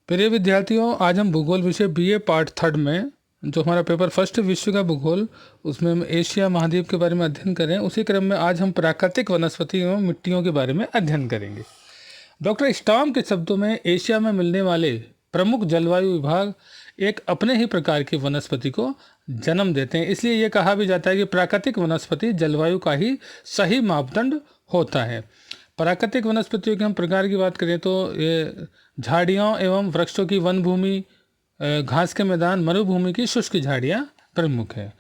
प्रिय विद्यार्थियों, आज हम भूगोल विषय बीए पार्ट थर्ड में जो हमारा पेपर फर्स्ट विश्व का भूगोल, उसमें हम एशिया महाद्वीप के बारे में अध्ययन कर रहे हैं। उसी क्रम में आज हम प्राकृतिक वनस्पति एवं मिट्टियों के बारे में अध्ययन करेंगे। डॉक्टर स्टॉर्म के शब्दों में एशिया में मिलने वाले प्रमुख जलवायु विभाग एक अपने ही प्रकार की वनस्पति को जन्म देते हैं। इसलिए ये कहा भी जाता है कि प्राकृतिक वनस्पति जलवायु का ही सही मापदंड होता है। प्राकृतिक वनस्पतियों के हम प्रकार की बात करें तो ये झाड़ियों एवं वृक्षों की वन भूमि, घास के मैदान, मरुभूमि की शुष्क झाड़ियाँ प्रमुख है।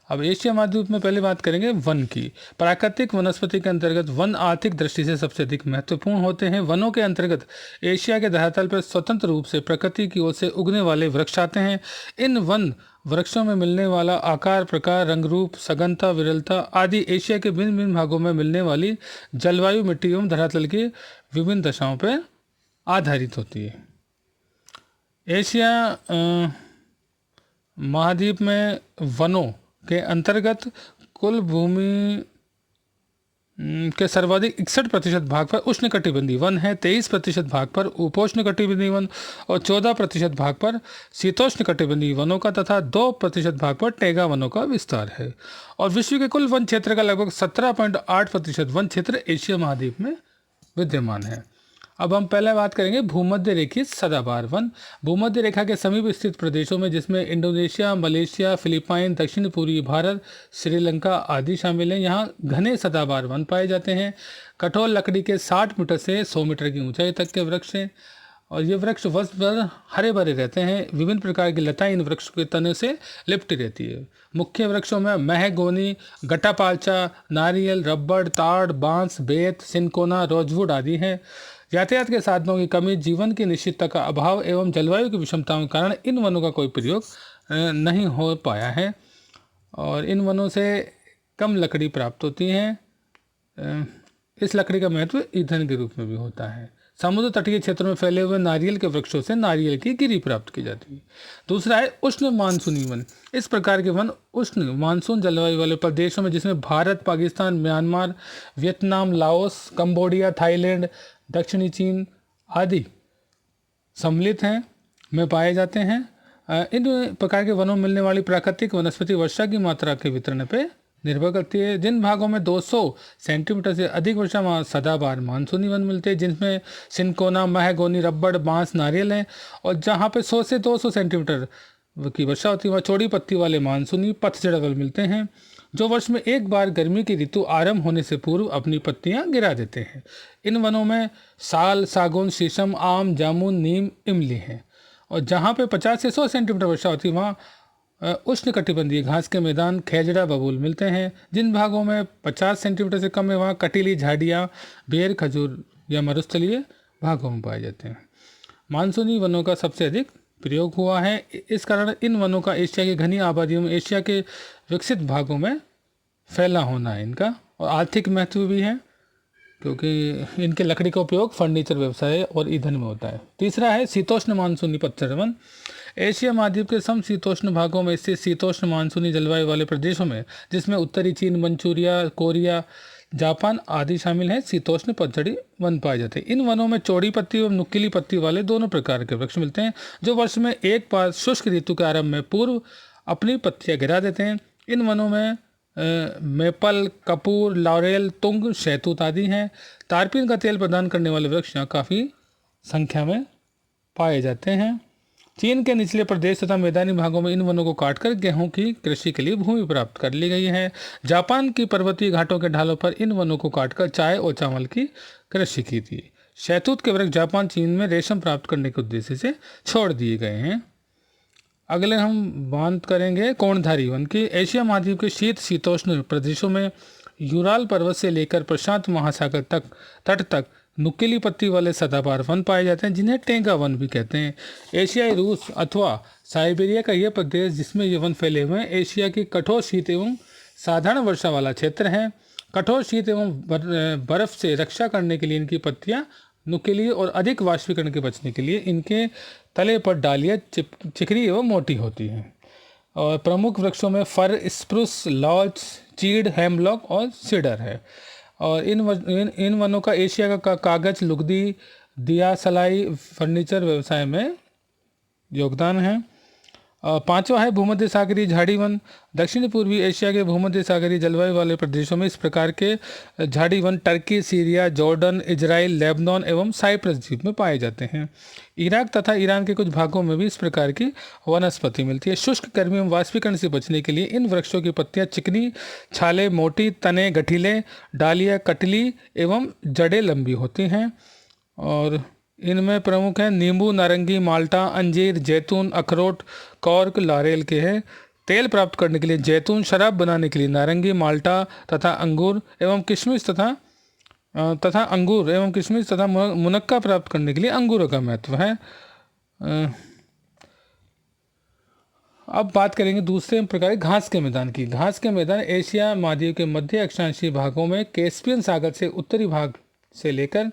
अब एशिया महाद्वीप में पहले बात करेंगे वन की। प्राकृतिक वनस्पति के अंतर्गत वन आर्थिक दृष्टि से सबसे अधिक महत्वपूर्ण होते हैं। वनों के अंतर्गत एशिया के धरातल पर स्वतंत्र रूप से प्रकृति की ओर से उगने वाले वृक्ष आते हैं। इन वन वृक्षों में मिलने वाला आकार, प्रकार, रंग रूप, सघनता, विरलता आदि एशिया के भिन्न भिन्न भागों में मिलने वाली जलवायु, मिट्टी एवं धरातल की विभिन्न दशाओं पर आधारित होती है। एशिया महाद्वीप में वनों के अंतर्गत कुल भूमि के सर्वाधिक 61% भाग पर उष्णकटिबंधीय वन है, 23% भाग पर उपोष्णकटिबंधीय वन और 14% भाग पर शीतोष्णकटिबंधीय वनों का तथा 2% भाग पर टैगा वनों का विस्तार है। और विश्व के कुल वन क्षेत्र का लगभग 17.8% वन क्षेत्र एशिया महाद्वीप में विद्यमान है। अब हम पहले बात करेंगे भूमध्य रेखीय सदाबहार वन। भूमध्य रेखा के समीप स्थित प्रदेशों में, जिसमें इंडोनेशिया, मलेशिया, फिलीपाइन, दक्षिण पूर्वी भारत, श्रीलंका आदि शामिल हैं, यहाँ घने सदाबहार वन पाए जाते हैं। कठोर लकड़ी के 60 मीटर से 100 मीटर की ऊंचाई तक के वृक्ष हैं और ये वृक्ष वर्ष भर हरे भरे रहते हैं। विभिन्न प्रकार की लताएं इन वृक्ष के तने से लिपटी रहती है। मुख्य वृक्षों में महगोनी, गट्टापालचा, नारियल, रबड़, ताड़, बांस, बेत, सिनकोना, रोजवुड आदि हैं। यातायात के साधनों की कमी, जीवन की निश्चितता का अभाव एवं जलवायु की विषमताओं के कारण इन वनों का कोई प्रयोग नहीं हो पाया है और इन वनों से कम लकड़ी प्राप्त होती है। इस लकड़ी का महत्व ईंधन के रूप में भी होता है। समुद्र तटीय क्षेत्रों में फैले हुए नारियल के वृक्षों से नारियल की गिरी प्राप्त की जाती है। दूसरा है उष्ण मानसूनी वन। इस प्रकार के वन उष्ण मानसून जलवायु वाले प्रदेशों में, जिसमें Bharat, Pakistan, Myanmar, Vietnam, Laos, Cambodia, Thailand, दक्षिणी चीन आदि सम्मिलित हैं, में पाए जाते हैं। इन प्रकार के वनों में मिलने वाली प्राकृतिक वनस्पति वर्षा की मात्रा के वितरण पर निर्भर करती है। जिन भागों में 200 सेंटीमीटर से अधिक वर्षा, वहाँ सदाबहार मानसूनी वन मिलते हैं, जिनमें सिनकोना, महगोनी, रबड़, बांस, नारियल हैं। और जहाँ पे 100 से 200 सेंटीमीटर की वर्षा होती है, वहाँ चौड़ी पत्ती वाले मानसूनी पतझड़ वन मिलते हैं, जो वर्ष में एक बार गर्मी की ऋतु आरंभ होने से पूर्व अपनी पत्तियां गिरा देते हैं। इन वनों में साल, सागौन, शीशम, आम, जामुन, नीम, इमली हैं। और जहाँ पे 50 से 100 सेंटीमीटर वर्षा होती है, वहाँ उष्णकटिबंधीय घास के मैदान, खेजड़ा, बबूल मिलते हैं। जिन भागों में 50 सेंटीमीटर से कम है, वहाँ कटीली झाड़ियाँ, बेर, खजूर या मरुस्थलीय भागों में पाए जाते हैं। मानसूनी वनों का सबसे अधिक प्रयोग हुआ है। इस कारण इन वनों का एशिया की घनी आबादियों में, एशिया के विकसित भागों में फैला होना है इनका। और आर्थिक महत्व भी है, क्योंकि इनके लकड़ी का उपयोग फर्नीचर व्यवसाय और ईंधन में होता है। तीसरा है शीतोष्ण मानसूनी पतझड़ वन। एशिया महाद्वीप के समशीतोष्ण भागों में स्थित शीतोष्ण मानसूनी जलवायु वाले प्रदेशों में, जिसमें उत्तरी चीन, मंचूरिया, कोरिया, जापान आदि शामिल हैं, शीतोष्ण पतझड़ी वन पाए जाते हैं। इन वनों में चौड़ी पत्ती और नुकीली पत्ती वाले दोनों प्रकार के वृक्ष मिलते हैं, जो वर्ष में एक बार शुष्क ऋतु के आरंभ में पूर्व अपनी पत्तियां गिरा देते हैं। इन वनों में मेपल, कपूर, लॉरेल, तुंग, शहतूत आदि हैं। तारपीन का तेल प्रदान करने वाले वृक्ष यहाँ काफ़ी संख्या में पाए जाते हैं। चीन के निचले प्रदेश तथा मैदानी भागों में इन वनों को काटकर गेहूं की कृषि के लिए भूमि प्राप्त कर ली गई है। जापान की पर्वतीय घाटों के ढालों पर इन वनों को काटकर चाय और चावल की कृषि की थी। शहतूत के वृक्ष जापान, चीन में रेशम प्राप्त करने के उद्देश्य से छोड़ दिए गए हैं। अगले हम बात करेंगे कोणधारी वन की। एशिया महाद्वीप के शीतोष्ण प्रदेशों में यूराल पर्वत से लेकर प्रशांत महासागर तक तट तक नुकीली पत्ती वाले सदाबहार वन पाए जाते हैं, जिन्हें टेंगा वन भी कहते हैं। एशियाई रूस अथवा साइबेरिया का यह प्रदेश, जिसमें ये वन फैले हुए हैं, एशिया की कठोर शीत एवं साधारण वर्षा वाला क्षेत्र है। कठोर शीत एवं बर्फ से रक्षा करने के लिए इनकी पत्तियां नुकीली और अधिक वाष्पीकरण के बचने के लिए इनके तले पर डालियाँ चिकनी एवं मोटी होती हैं। और प्रमुख वृक्षों में फर, स्प्रूस, लॉच, चीड़, हेमलॉक और सीडर है। और इन वनों का एशिया का कागज, लुगदी, दिया, सलाई, फर्नीचर व्यवसाय में योगदान है। पांचवा है भूमध्य सागरीय झाड़ी वन। दक्षिण पूर्वी एशिया के भूमध्य सागरीय जलवायु वाले प्रदेशों में इस प्रकार के झाड़ी one Turkey, Syria, Jordan, Israel, Lebanon एवं साइप्रस द्वीप में पाए जाते हैं। इराक तथा ईरान के कुछ भागों में भी इस प्रकार की वनस्पति मिलती है। शुष्क गर्मी एवं वाष्पीकरण से बचने के लिए इन वृक्षों की पत्तियां चिकनी, छाले मोटी, तने गठीले, डालियां कटली एवं जड़ें लंबी होती हैं। और इनमें प्रमुख हैं नींबू, नारंगी, माल्टा, अंजीर, जैतून, अखरोट, कॉर्क, नारियल के हैं। तेल प्राप्त करने के लिए जैतून, शराब बनाने के लिए नारंगी, माल्टा तथा अंगूर एवं किशमिश तथा मुनक्का प्राप्त करने के लिए अंगूरों का महत्व है। अब बात करेंगे दूसरे प्रकार घास के मैदान की। घास के मैदान एशिया महाद्वीप के मध्य अक्षांशीय भागों में कैस्पियन सागर से उत्तरी भाग से लेकर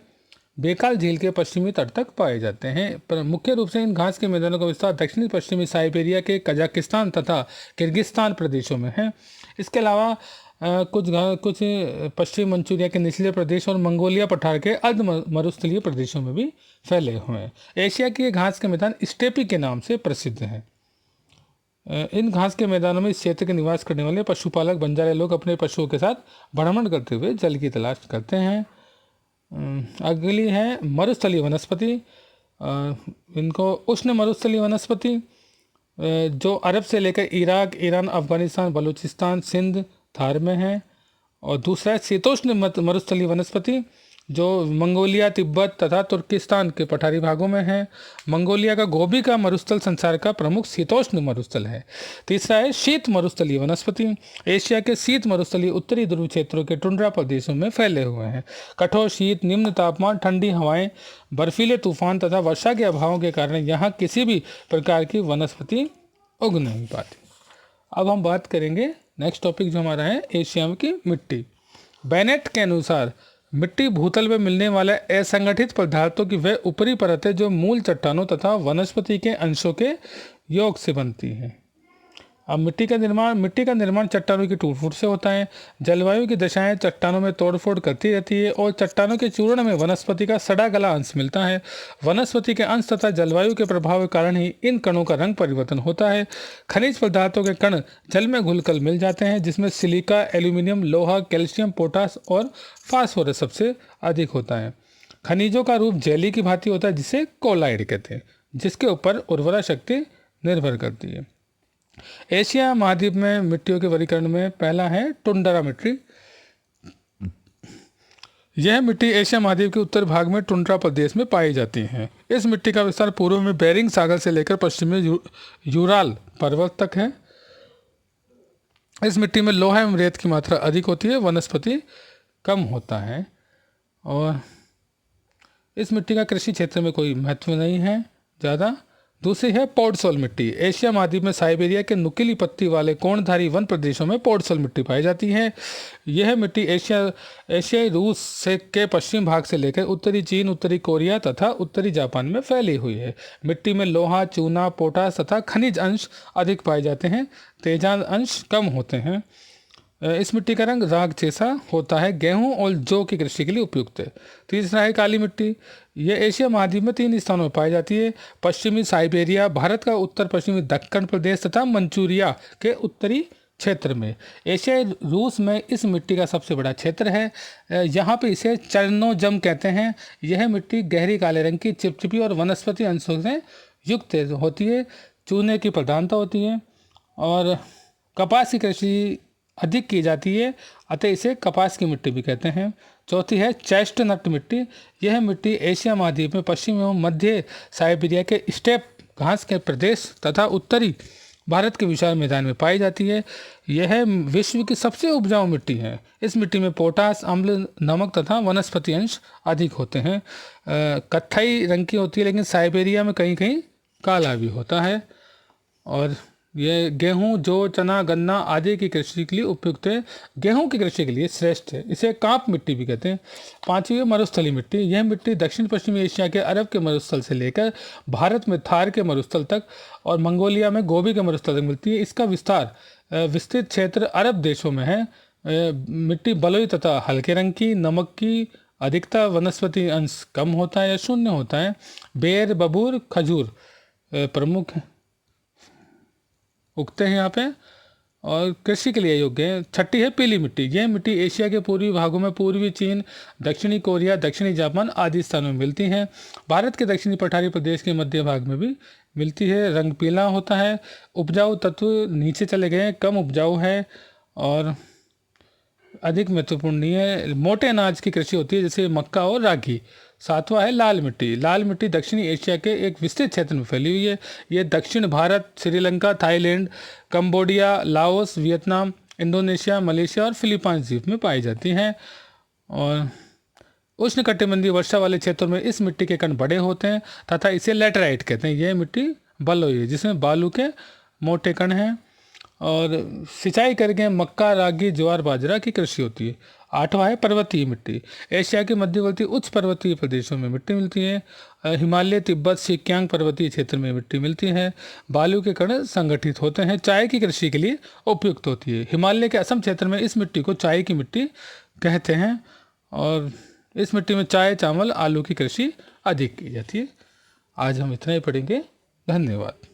बेकाल झील के पश्चिमी तट तक पाए जाते हैं। पर मुख्य रूप से इन घास के मैदानों का विस्तार दक्षिणी पश्चिमी साइबेरिया के कजाकिस्तान तथा किर्गिस्तान प्रदेशों में है। इसके अलावा कुछ पश्चिम मंचूरिया के निचले प्रदेश और मंगोलिया पठार के अर्ध मरुस्थलीय प्रदेशों में भी फैले हुए हैं। एशिया के घास के मैदान स्टेपी के नाम से प्रसिद्ध हैं। इन घास के मैदानों में इस क्षेत्र के निवास करने वाले पशुपालक बंजारे लोग अपने पशुओं के साथ भ्रमण करते हुए जल की तलाश करते हैं। अगली है मरुस्थलीय वनस्पति। इनको उष्ण मरुस्थलीय वनस्पति जो अरब से लेकर इराक, ईरान, अफगानिस्तान, बलूचिस्तान, सिंध, थार में है। और दूसरा है शीतोष्ण मरुस्थलीय वनस्पति जो मंगोलिया, तिब्बत तथा तुर्किस्तान के पठारी भागों में है। मंगोलिया का गोबी का मरुस्थल संसार का प्रमुख शीतोष्ण मरुस्थल है। तीसरा है शीत मरुस्थलीय वनस्पति। एशिया के शीत मरुस्थलीय उत्तरी ध्रुव क्षेत्रों के टुंड्रा प्रदेशों में फैले हुए हैं। कठोर शीत, निम्न तापमान, ठंडी हवाएं, बर्फीले तूफान तथा वर्षा के अभाव के कारण यहाँ किसी भी प्रकार की वनस्पति उग नहीं पाती। अब हम बात करेंगे नेक्स्ट टॉपिक जो हमारा है एशिया की मिट्टी। बेनेट के अनुसार मिट्टी भूतल में मिलने वाले असंगठित पदार्थों की वह ऊपरी परत है जो मूल चट्टानों तथा वनस्पति के अंशों के योग से बनती है। अब मिट्टी का निर्माण चट्टानों की टूट-फूट से होता है। जलवायु की दशाएं चट्टानों में तोड़-फोड़ करती रहती है और चट्टानों के चूर्ण में वनस्पति का सड़ा गला अंश मिलता है। वनस्पति के अंश तथा जलवायु के प्रभाव के कारण ही इन कणों का रंग परिवर्तन होता है। खनिज पदार्थों के कण जल में घुलकर मिल जाते हैं जिसमें सिलिका, एल्यूमिनियम, लोहा, कैल्शियम, पोटास और फास्फोरस सबसे अधिक होता है। खनिजों का रूप जेली की भांति होता है जिसे कोलाइड कहते हैं, जिसके ऊपर उर्वरा शक्ति निर्भर करती है। एशिया महाद्वीप में मिट्टियों के वर्गीकरण में पहला है टुंड्रा मिट्टी। यह मिट्टी एशिया महाद्वीप के उत्तर भाग में टुंड्रा प्रदेश में पाई जाती है। इस मिट्टी का विस्तार पूर्व में बेरिंग सागर से लेकर पश्चिम में यूराल पर्वत तक है। इस मिट्टी में लोहा एवं रेत की मात्रा अधिक होती है, वनस्पति कम होता है और इस मिट्टी का कृषि क्षेत्र में कोई महत्व नहीं है ज़्यादा। दूसरी है पोर्टसोल मिट्टी। एशिया महाद्वीप में साइबेरिया के नुकीली पत्ती वाले कोणधारी वन प्रदेशों में पोर्टसोल मिट्टी पाई जाती है। यह मिट्टी एशियाई रूस से के पश्चिम भाग से लेकर उत्तरी चीन, उत्तरी कोरिया तथा उत्तरी जापान में फैली हुई है। मिट्टी में लोहा, चूना, पोटास तथा खनिज अंश अधिक पाए जाते हैं, तेजाब अंश कम होते हैं। इस मिट्टी का रंग राख जैसा होता है, गेहूं और जौ की कृषि के लिए उपयुक्त है। तीसरा है काली मिट्टी। यह एशिया महाद्वीप में 3 स्थानों में पाई जाती है, पश्चिमी साइबेरिया, भारत का उत्तर पश्चिमी दक्कन प्रदेश तथा मंचूरिया के उत्तरी क्षेत्र में। एशियाई रूस में इस मिट्टी का सबसे बड़ा क्षेत्र है। यहाँ पे इसे चरनोजम कहते हैं। यह मिट्टी गहरी काले रंग की, चिपचिपी और वनस्पति अंशों से युक्त होती है। चूने की प्रधानता होती है और कपास की कृषि अधिक की जाती है, अतः इसे कपास की मिट्टी भी कहते हैं। चौथी है चेस्टनट मिट्टी। यह मिट्टी एशिया महाद्वीप में पश्चिम एवं मध्य साइबेरिया के स्टेप घास के प्रदेश तथा उत्तरी भारत के विशाल मैदान में पाई जाती है। यह विश्व की सबसे उपजाऊ मिट्टी है। इस मिट्टी में पोटास, अम्ल, नमक तथा वनस्पति अंश अधिक होते हैं। कत्थई रंग की होती है, लेकिन साइबेरिया में कहीं कहीं काला भी होता है। और यह गेहूं, जौ, चना, गन्ना आदि की कृषि के लिए उपयुक्त है। गेहूं की कृषि के लिए श्रेष्ठ है। इसे कांप मिट्टी भी कहते हैं। पांचवी है मरुस्थली मिट्टी। यह मिट्टी दक्षिण पश्चिमी एशिया के अरब के मरुस्थल से लेकर भारत में थार के मरुस्थल तक और मंगोलिया में गोबी के मरुस्थल तक मिलती है। इसका विस्तृत क्षेत्र अरब देशों में है। मिट्टी बलुई तथा हल्के रंग की, नमक की अधिकता, वनस्पति अंश कम होता है या शून्य होता है। बेर, बबूर, खजूर प्रमुख उगते हैं यहाँ पे और कृषि के लिए योग्य है। छठी है पीली मिट्टी। यह मिट्टी एशिया के पूर्वी भागों में पूर्वी चीन, दक्षिणी कोरिया, दक्षिणी जापान आदि स्थानों में मिलती हैं। भारत के दक्षिणी पठारी प्रदेश के मध्य भाग में भी मिलती है। रंग पीला होता है। उपजाऊ तत्व नीचे चले गए हैं, कम उपजाऊ है और अधिक महत्वपूर्ण नहीं है। मोटे अनाज की कृषि होती है जैसे मक्का और रागी। सातवां है लाल मिट्टी। लाल मिट्टी दक्षिणी एशिया के एक विस्तृत क्षेत्र में फैली हुई है। ये दक्षिण Bharat, Sri Lanka, Thailand, Cambodia, Laos, Vietnam, Indonesia, Malaysia और फिलीपाइंस द्वीप में पाई जाती हैं। और उष्णकटिबंधीय वर्षा वाले क्षेत्रों में इस मिट्टी के कण बड़े होते हैं तथा इसे लैटेराइट कहते हैं। यह मिट्टी बलुई है जिसमें बालू के मोटे कण हैं। और सिंचाई करके मक्का, रागी, ज्वार, बाजरा की कृषि होती है। आठवां है पर्वतीय मिट्टी। एशिया के मध्यवर्ती उच्च पर्वतीय प्रदेशों में मिट्टी मिलती है। हिमालय, तिब्बत, सिक्यांग पर्वतीय क्षेत्र में मिट्टी मिलती है। बालू के कण संगठित होते हैं। चाय की कृषि के लिए उपयुक्त होती है। हिमालय के असम क्षेत्र में इस मिट्टी को चाय की मिट्टी कहते हैं और इस मिट्टी में चाय, चावल, आलू की कृषि अधिक की जाती है। आज हम इतना ही पढ़ेंगे। धन्यवाद।